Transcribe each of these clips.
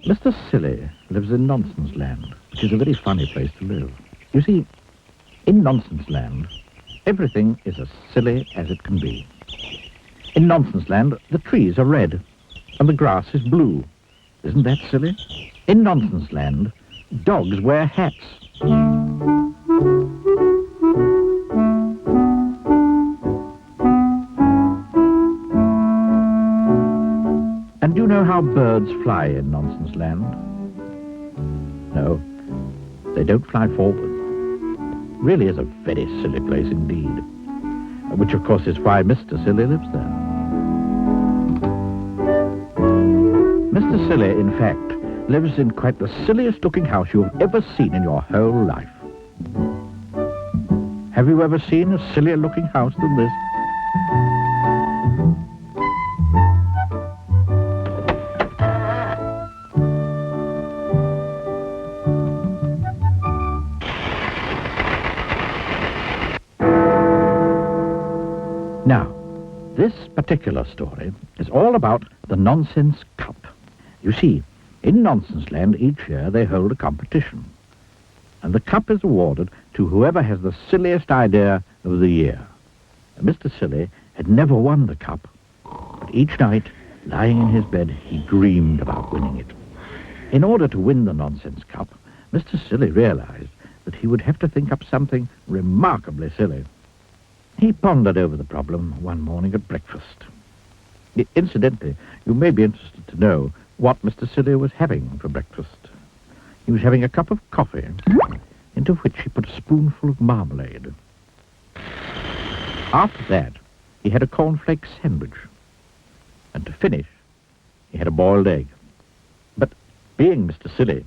Mr. Silly lives in Nonsense Land, which is a very funny place to live. You see, in Nonsense Land, everything is as silly as it can be. In Nonsense Land, the trees are red, and the grass is blue. Isn't that silly? In Nonsense Land, dogs wear hats. And do you know how birds fly in Nonsense Land? No, they don't fly forward. Really is a very silly place indeed. Which, of course, is why Mr. Silly lives there. Mr. Silly, in fact, lives in quite the silliest-looking house you've ever seen in your whole life. Have you ever seen a sillier-looking house than this? Now, this particular story is all about the Nonsense Cup. You see, in Nonsense Land each year they hold a competition, and the cup is awarded to whoever has the silliest idea of the year. Mr. Silly had never won the cup, but each night, lying in his bed, he dreamed about winning it. In order to win the Nonsense Cup, Mr. Silly realized that he would have to think up something remarkably silly. He pondered over the problem one morning at breakfast. Incidentally, you may be interested to know what Mr. Silly was having for breakfast. He was having a cup of coffee, into which he put a spoonful of marmalade. After that, he had a cornflake sandwich. And to finish, he had a boiled egg. But being Mr. Silly,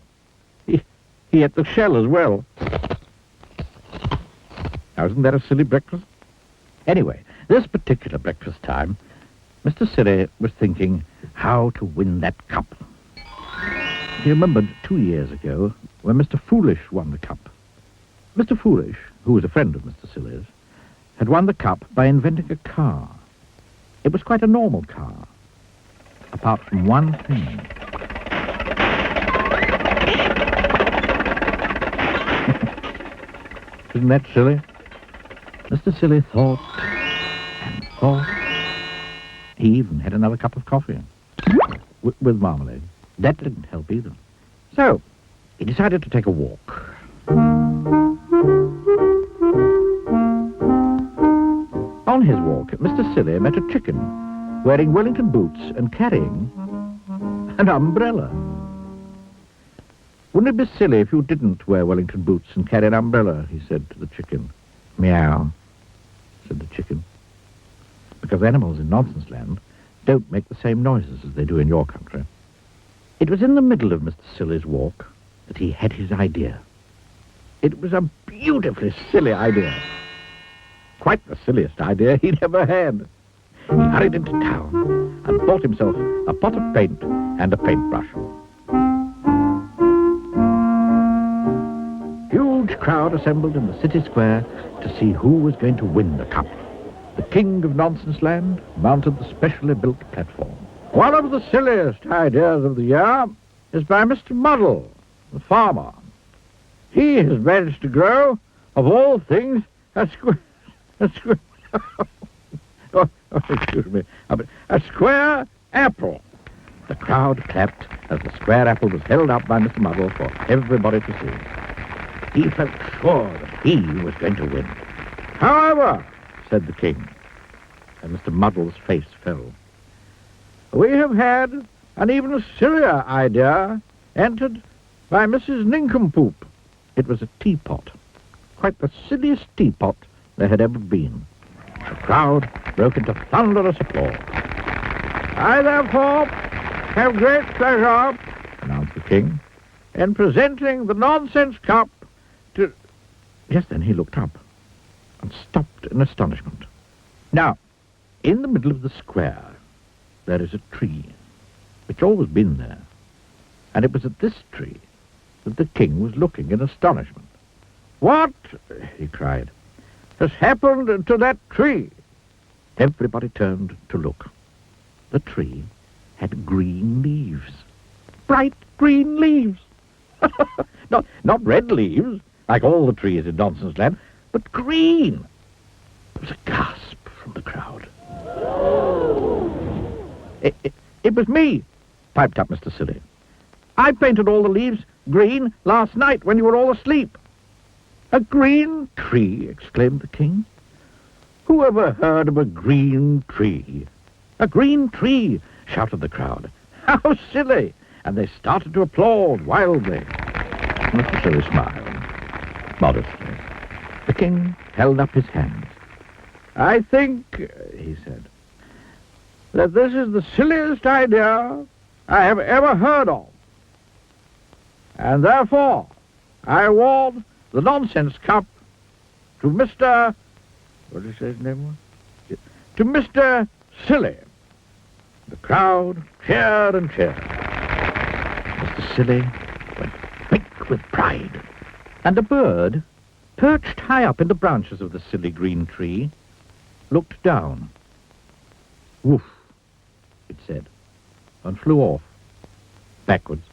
he ate the shell as well. Now, isn't that a silly breakfast? Anyway, this particular breakfast time, Mr. Silly was thinking how to win that cup. He remembered 2 years ago when Mr. Foolish won the cup. Mr. Foolish, who was a friend of Mr. Silly's, had won the cup by inventing a car. It was quite a normal car, apart from one thing. Isn't that silly? Mr. Silly thought and thought. He even had another cup of coffee with marmalade. That didn't help either. So, he decided to take a walk. On his walk, Mr. Silly met a chicken wearing Wellington boots and carrying an umbrella. Wouldn't it be silly if you didn't wear Wellington boots and carry an umbrella, he said to the chicken. Meow, said the chicken. Because animals in Nonsense Land don't make the same noises as they do in your country. It was in the middle of Mr. Silly's walk that he had his idea. It was a beautifully silly idea. Quite the silliest idea he'd ever had. He hurried into town and bought himself a pot of paint and a paintbrush. Huge crowd assembled in the city square to see who was going to win the cup. The king of Nonsense Land mounted the specially built platform. One of the silliest ideas of the year is by Mr. Muddle, the farmer. He has managed to grow, of all things, a square apple. The crowd clapped as the square apple was held up by Mr. Muddle for everybody to see. He felt sure that he was going to win. However, said the king, and Mr. Muddle's face fell, we have had an even sillier idea entered by Mrs. Nincompoop. It was a teapot, quite the silliest teapot there had ever been. The crowd broke into thunderous applause. I therefore have great pleasure, announced the king, in presenting the Nonsense Cup to... Just then he looked up and stopped in astonishment. Now, in the middle of the square, there is a tree. It's always been there. And it was at this tree that the king was looking in astonishment. What, he cried, has happened to that tree? Everybody turned to look. The tree had green leaves. bright green leaves. Not red leaves, like all the trees in Nonsense Land, but green. There was a gasp from the crowd. It was me, piped up Mr. Silly. I painted all the leaves green last night when you were all asleep. A green tree, exclaimed the king. Who ever heard of a green tree? A green tree, shouted the crowd. How silly! And they started to applaud wildly. Mr. Silly smiled, modestly. The king held up his hands. I think, he said, that this is the silliest idea I have ever heard of. And therefore, I award the Nonsense Cup to Mr... What did he say his name was? To Mr. Silly. The crowd cheered and cheered. Mr. Silly went quick with pride. And a bird, perched high up in the branches of the silly green tree, looked down. Woof, it said, and flew off, backwards.